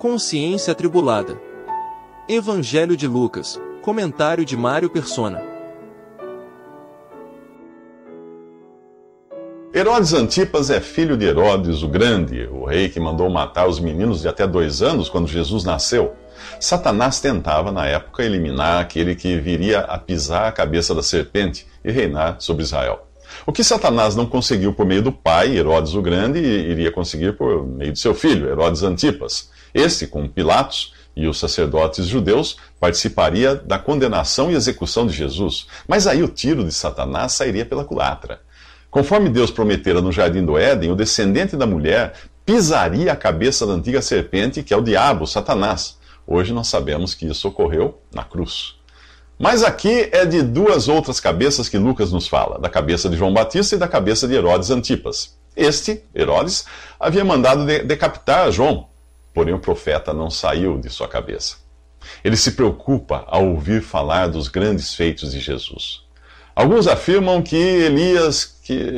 Consciência atribulada. Evangelho de Lucas. Comentário de Mário Persona. Herodes Antipas é filho de Herodes o Grande, o rei que mandou matar os meninos de até 2 anos quando Jesus nasceu. Satanás tentava, na época, eliminar aquele que viria a pisar a cabeça da serpente e reinar sobre Israel. O que Satanás não conseguiu por meio do pai, Herodes o Grande, iria conseguir por meio de seu filho, Herodes Antipas. Este, com Pilatos e os sacerdotes judeus, participaria da condenação e execução de Jesus. Mas aí o tiro de Satanás sairia pela culatra. Conforme Deus prometera no Jardim do Éden, o descendente da mulher pisaria a cabeça da antiga serpente, que é o diabo, Satanás. Hoje nós sabemos que isso ocorreu na cruz. Mas aqui é de 2 outras cabeças que Lucas nos fala, da cabeça de João Batista e da cabeça de Herodes Antipas. Este, Herodes, havia mandado decapitar João, porém o profeta não saiu de sua cabeça. Ele se preocupa ao ouvir falar dos grandes feitos de Jesus. Alguns afirmam que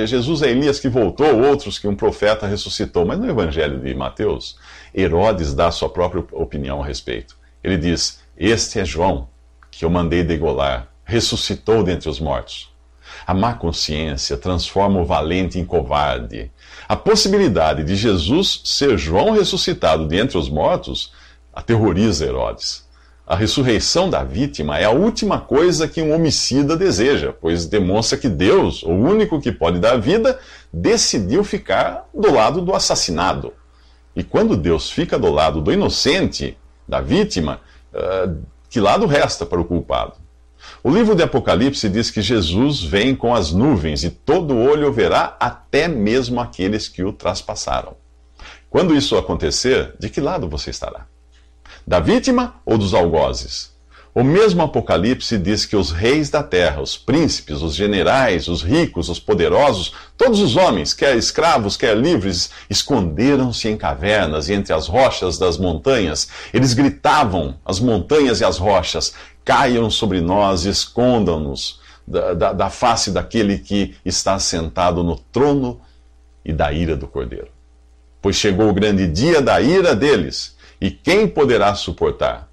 Jesus é Elias que voltou, outros que um profeta ressuscitou. Mas no Evangelho de Mateus, Herodes dá a sua própria opinião a respeito. Ele diz: "Este é João, que eu mandei degolar, ressuscitou dentre os mortos." A má consciência transforma o valente em covarde. A possibilidade de Jesus ser João ressuscitado dentre os mortos aterroriza Herodes. A ressurreição da vítima é a última coisa que um homicida deseja, pois demonstra que Deus, o único que pode dar vida, decidiu ficar do lado do assassinado. E quando Deus fica do lado do inocente, da vítima, que lado resta para o culpado? O livro de Apocalipse diz que Jesus vem com as nuvens e todo olho o verá, até mesmo aqueles que o traspassaram. Quando isso acontecer, de que lado você estará? Da vítima ou dos algozes? O mesmo Apocalipse diz que os reis da terra, os príncipes, os generais, os ricos, os poderosos, todos os homens, quer escravos, quer livres, esconderam-se em cavernas e entre as rochas das montanhas. Eles gritavam, as montanhas e as rochas: "Caiam sobre nós e escondam-nos da face daquele que está sentado no trono e da ira do Cordeiro. Pois chegou o grande dia da ira deles, e quem poderá suportar?"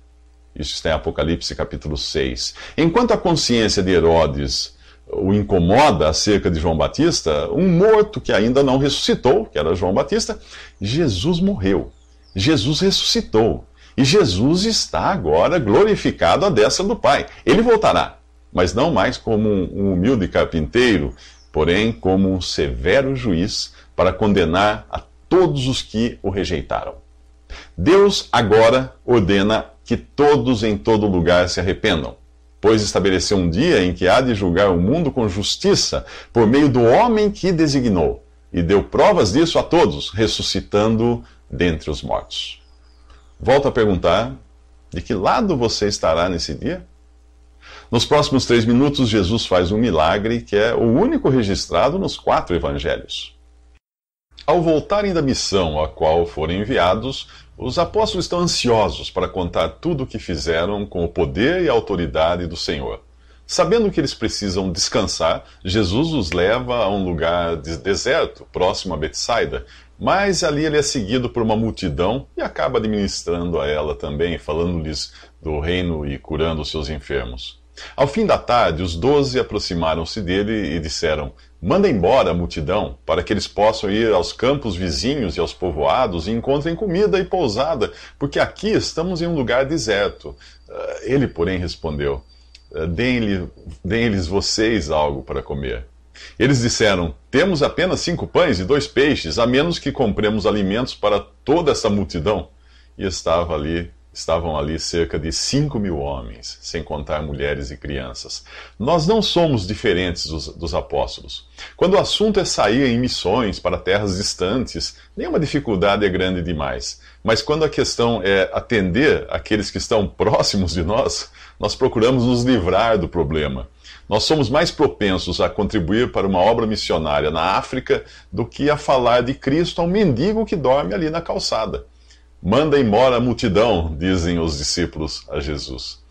Isso está em Apocalipse capítulo 6. Enquanto a consciência de Herodes o incomoda acerca de João Batista, um morto que ainda não ressuscitou, que era João Batista, Jesus morreu. Jesus ressuscitou. E Jesus está agora glorificado à destra do Pai. Ele voltará, mas não mais como um humilde carpinteiro, porém como um severo juiz para condenar a todos os que o rejeitaram. Deus agora ordena que todos em todo lugar se arrependam, pois estabeleceu um dia em que há de julgar o mundo com justiça por meio do homem que designou, e deu provas disso a todos, ressuscitando dentre os mortos. Volto a perguntar: de que lado você estará nesse dia? Nos próximos 3 minutos, Jesus faz um milagre que é o único registrado nos 4 evangelhos. Ao voltarem da missão a qual foram enviados, os apóstolos estão ansiosos para contar tudo o que fizeram com o poder e a autoridade do Senhor. Sabendo que eles precisam descansar, Jesus os leva a um lugar deserto, próximo a Betsaida, mas ali ele é seguido por uma multidão e acaba administrando a ela também, falando-lhes do reino e curando os seus enfermos. Ao fim da tarde, os 12 aproximaram-se dele e disseram: "Manda embora a multidão, para que eles possam ir aos campos vizinhos e aos povoados e encontrem comida e pousada, porque aqui estamos em um lugar deserto." Ele, porém, respondeu: Deem-lhes vocês algo para comer." Eles disseram: "Temos apenas 5 pães e 2 peixes, a menos que compremos alimentos para toda essa multidão." E estavam ali cerca de 5.000 homens, sem contar mulheres e crianças. Nós não somos diferentes dos apóstolos. Quando o assunto é sair em missões para terras distantes, nenhuma dificuldade é grande demais. Mas quando a questão é atender aqueles que estão próximos de nós, nós procuramos nos livrar do problema. Nós somos mais propensos a contribuir para uma obra missionária na África do que a falar de Cristo a um mendigo que dorme ali na calçada. "Manda embora a multidão", dizem os discípulos a Jesus.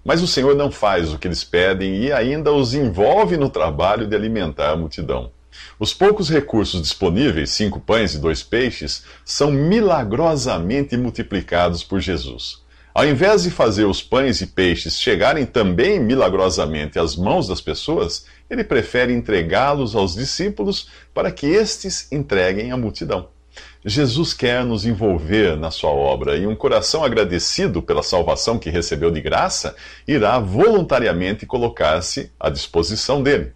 Mas o Senhor não faz o que eles pedem e ainda os envolve no trabalho de alimentar a multidão. Os poucos recursos disponíveis, 5 pães e 2 peixes, são milagrosamente multiplicados por Jesus. Ao invés de fazer os pães e peixes chegarem também milagrosamente às mãos das pessoas, ele prefere entregá-los aos discípulos para que estes entreguem à multidão. Jesus quer nos envolver na sua obra e um coração agradecido pela salvação que recebeu de graça irá voluntariamente colocar-se à disposição dele.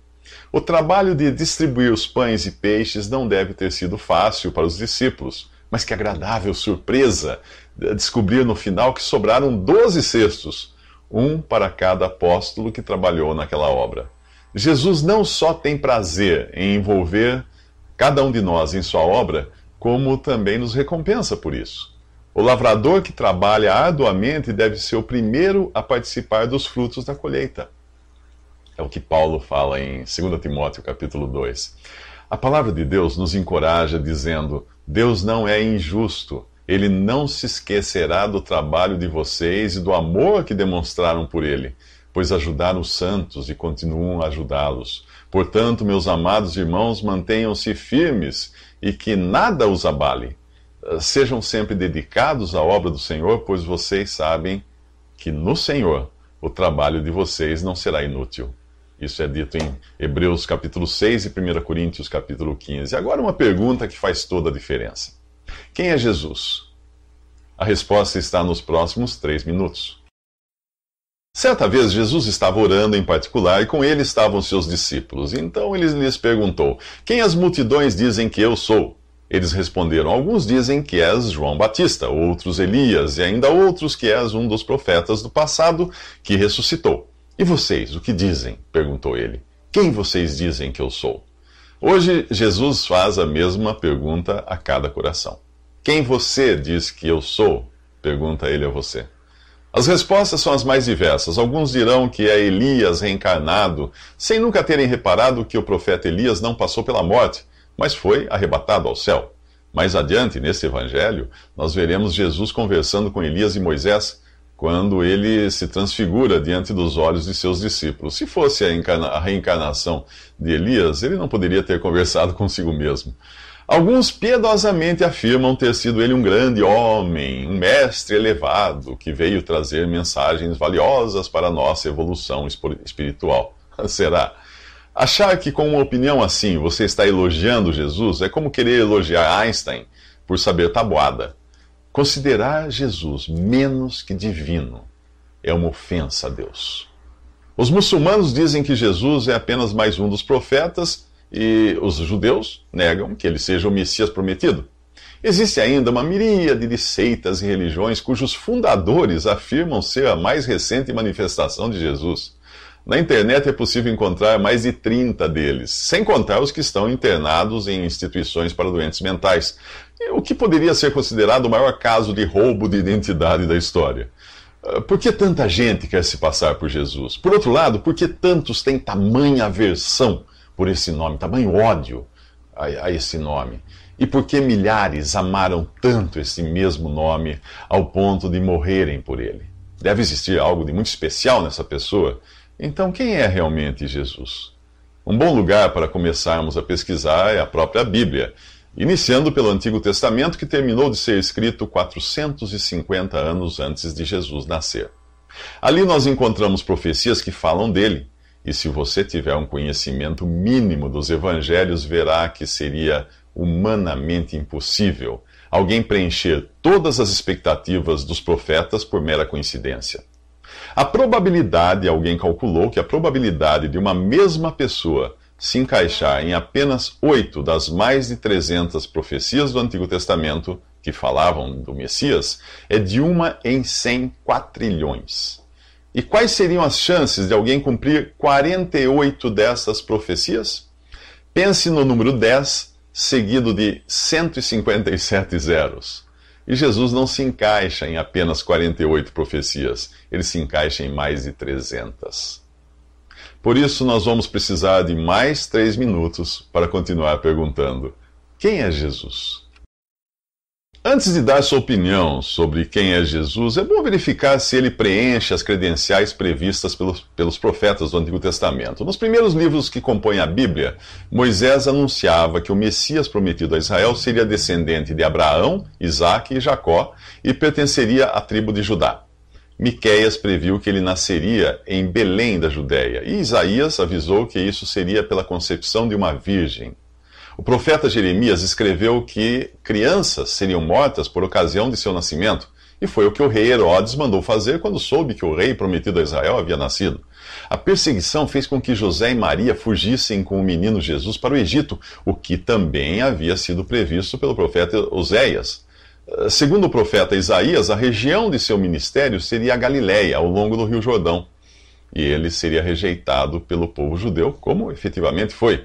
O trabalho de distribuir os pães e peixes não deve ter sido fácil para os discípulos, mas que agradável surpresa descobrir no final que sobraram 12 cestos, um para cada apóstolo que trabalhou naquela obra. Jesus não só tem prazer em envolver cada um de nós em sua obra, como também nos recompensa por isso. O lavrador que trabalha arduamente deve ser o primeiro a participar dos frutos da colheita. É o que Paulo fala em 2 Timóteo capítulo 2. A palavra de Deus nos encoraja dizendo: Deus não é injusto, Ele não se esquecerá do trabalho de vocês e do amor que demonstraram por Ele, pois ajudaram os santos e continuam a ajudá-los. Portanto, meus amados irmãos, mantenham-se firmes e que nada os abale. Sejam sempre dedicados à obra do Senhor, pois vocês sabem que no Senhor o trabalho de vocês não será inútil. Isso é dito em Hebreus capítulo 6 e 1 Coríntios capítulo 15. Agora uma pergunta que faz toda a diferença. Quem é Jesus? A resposta está nos próximos 3 minutos. Certa vez Jesus estava orando em particular e com ele estavam seus discípulos. Então ele lhes perguntou: quem as multidões dizem que eu sou? Eles responderam: alguns dizem que és João Batista, outros Elias e ainda outros que és um dos profetas do passado que ressuscitou. E vocês, o que dizem? Perguntou ele. Quem vocês dizem que eu sou? Hoje Jesus faz a mesma pergunta a cada coração. Quem você diz que eu sou? Pergunta ele a você. As respostas são as mais diversas. Alguns dirão que é Elias reencarnado, sem nunca terem reparado que o profeta Elias não passou pela morte, mas foi arrebatado ao céu. Mais adiante, nesse evangelho, nós veremos Jesus conversando com Elias e Moisés, quando ele se transfigura diante dos olhos de seus discípulos. Se fosse a reencarnação de Elias, ele não poderia ter conversado consigo mesmo. Alguns piedosamente afirmam ter sido ele um grande homem, um mestre elevado, que veio trazer mensagens valiosas para a nossa evolução espiritual. Será? Achar que com uma opinião assim você está elogiando Jesus é como querer elogiar Einstein por saber tabuada. Considerar Jesus menos que divino é uma ofensa a Deus. Os muçulmanos dizem que Jesus é apenas mais um dos profetas e os judeus negam que ele seja o Messias prometido. Existe ainda uma miríade de seitas e religiões cujos fundadores afirmam ser a mais recente manifestação de Jesus. Na internet é possível encontrar mais de 30 deles, sem contar os que estão internados em instituições para doentes mentais, o que poderia ser considerado o maior caso de roubo de identidade da história. Por que tanta gente quer se passar por Jesus? Por outro lado, por que tantos têm tamanha aversão por esse nome, tamanho ódio a esse nome? E por que milhares amaram tanto esse mesmo nome ao ponto de morrerem por ele? Deve existir algo de muito especial nessa pessoa. Então, quem é realmente Jesus? Um bom lugar para começarmos a pesquisar é a própria Bíblia, iniciando pelo Antigo Testamento, que terminou de ser escrito 450 anos antes de Jesus nascer. Ali nós encontramos profecias que falam dele, e se você tiver um conhecimento mínimo dos evangelhos, verá que seria humanamente impossível alguém preencher todas as expectativas dos profetas por mera coincidência. Alguém calculou que a probabilidade de uma mesma pessoa se encaixar em apenas 8 das mais de 300 profecias do Antigo Testamento que falavam do Messias é de 1 em 100 quatrilhões. E quais seriam as chances de alguém cumprir 48 dessas profecias? Pense no número 10, seguido de 157 zeros. E Jesus não se encaixa em apenas 48 profecias, ele se encaixa em mais de 300. Por isso, nós vamos precisar de mais 3 minutos para continuar perguntando: quem é Jesus? Antes de dar sua opinião sobre quem é Jesus, é bom verificar se ele preenche as credenciais previstas pelos profetas do Antigo Testamento. Nos primeiros livros que compõem a Bíblia, Moisés anunciava que o Messias prometido a Israel seria descendente de Abraão, Isaque e Jacó e pertenceria à tribo de Judá. Miqueias previu que ele nasceria em Belém da Judéia, e Isaías avisou que isso seria pela concepção de uma virgem. O profeta Jeremias escreveu que crianças seriam mortas por ocasião de seu nascimento, e foi o que o rei Herodes mandou fazer quando soube que o rei prometido a Israel havia nascido. A perseguição fez com que José e Maria fugissem com o menino Jesus para o Egito, o que também havia sido previsto pelo profeta Oséias. Segundo o profeta Isaías, a região de seu ministério seria a Galiléia, ao longo do Rio Jordão, e ele seria rejeitado pelo povo judeu, como efetivamente foi.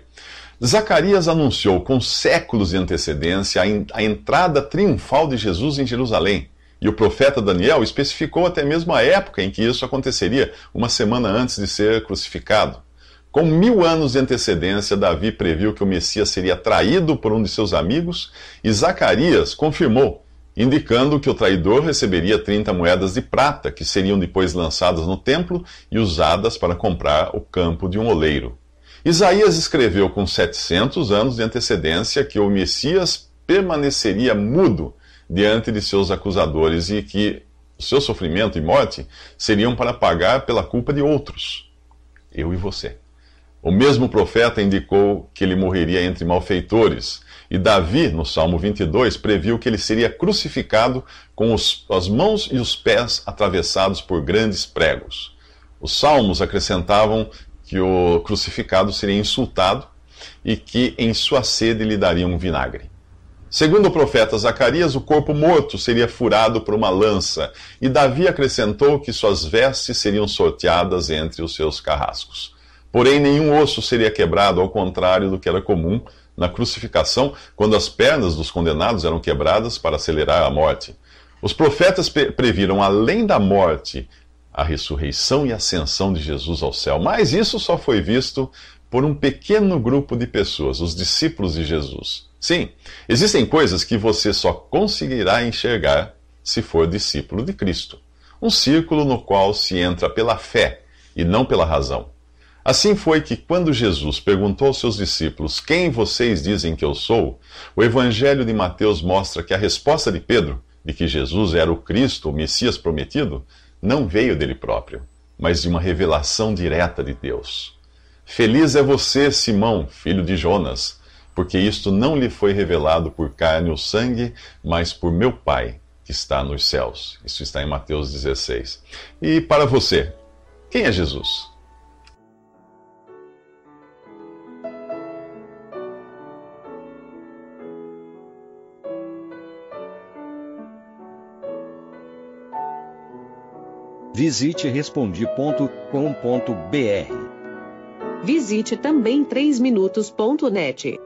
Zacarias anunciou com séculos de antecedência a entrada triunfal de Jesus em Jerusalém. E o profeta Daniel especificou até mesmo a época em que isso aconteceria, uma semana antes de ser crucificado. Com 1000 anos de antecedência, Davi previu que o Messias seria traído por um de seus amigos, e Zacarias confirmou, indicando que o traidor receberia 30 moedas de prata, que seriam depois lançadas no templo e usadas para comprar o campo de um oleiro. Isaías escreveu com 700 anos de antecedência que o Messias permaneceria mudo diante de seus acusadores e que o seu sofrimento e morte seriam para pagar pela culpa de outros, eu e você. O mesmo profeta indicou que ele morreria entre malfeitores, e Davi, no Salmo 22, previu que ele seria crucificado com as mãos e os pés atravessados por grandes pregos. Os salmos acrescentavam que o crucificado seria insultado e que em sua sede lhe dariam vinagre. Segundo o profeta Zacarias, o corpo morto seria furado por uma lança, e Davi acrescentou que suas vestes seriam sorteadas entre os seus carrascos. Porém, nenhum osso seria quebrado, ao contrário do que era comum na crucificação, quando as pernas dos condenados eram quebradas para acelerar a morte. Os profetas previram, além da morte, a ressurreição e ascensão de Jesus ao céu. Mas isso só foi visto por um pequeno grupo de pessoas, os discípulos de Jesus. Sim, existem coisas que você só conseguirá enxergar se for discípulo de Cristo. Um círculo no qual se entra pela fé e não pela razão. Assim foi que, quando Jesus perguntou aos seus discípulos: quem vocês dizem que eu sou? O Evangelho de Mateus mostra que a resposta de Pedro, de que Jesus era o Cristo, o Messias prometido, não veio dele próprio, mas de uma revelação direta de Deus. Feliz é você, Simão, filho de Jonas, porque isto não lhe foi revelado por carne ou sangue, mas por meu Pai, que está nos céus. Isso está em Mateus 16. E para você, quem é Jesus? Visite Respondi.com.br. Visite também 3minutos.net.